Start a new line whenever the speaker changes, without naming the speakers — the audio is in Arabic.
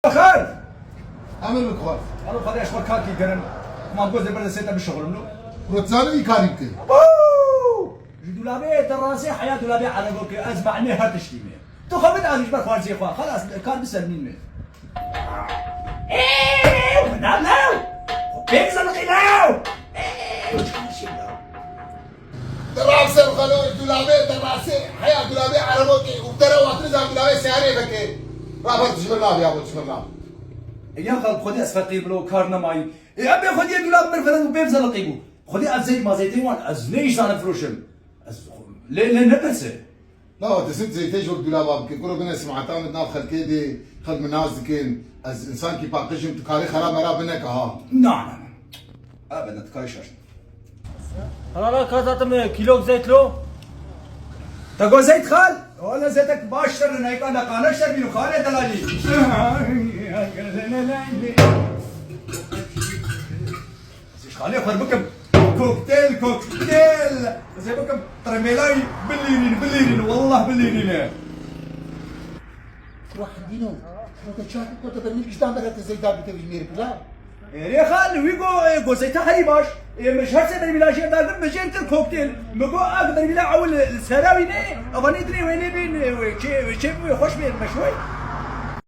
خال
عمل لك خالص
انا خدي اشوار كاكي كرن ما تقول زي برد سيتا بالشغل منو
روتزاني كان يمكن
دولابي دراسي حياه دولابي على بوك اسمعني هاتشتيمي تو خمد على جبر خوارزي خوا خلاص كان بسلمين من ايه ونعم لاو بيكسر القلاو
دراسة الخلوج دولابي دراسة حياة دولابي على بوكي وترى واترزا دولابي سياري بكي رابط تشمرنا يا ابو تشمرنا
يا خال خدي اسفقي بلو كارنا معي يا ابي خدي دولاب مرفلن وبيبزل القيبو خدي ازيت ما زيتين وان ازنيش انا فروشم ليه نبسه
لا تسنت زي تيجي دولاب بكي كل بنا سمعتها من ناف خلكيدي خل من ناس كين از انسان كي باقشم تكاري خراب مرا بنك ها
نعم ابدا تكايشر
انا كازاتم كيلو زيت لو
تقول زيت خال ولا زيتك باشر نايك انا قانشر بينو خالد دلالي خالي خربكم كوكتيل زي بكم ترميلاي بليرين والله بليرين
روح دينو انت شايف كنت تبني ايش دام بدك زي دام بتبي ميرك لا
يا خال ويجو زيتا خلي باش مش هرسه دري بلا شيء دار مش انت الكوكتيل مجو اقدر بلا اول السراوي نه اباني دري وين بين شيء خوش بين مشوي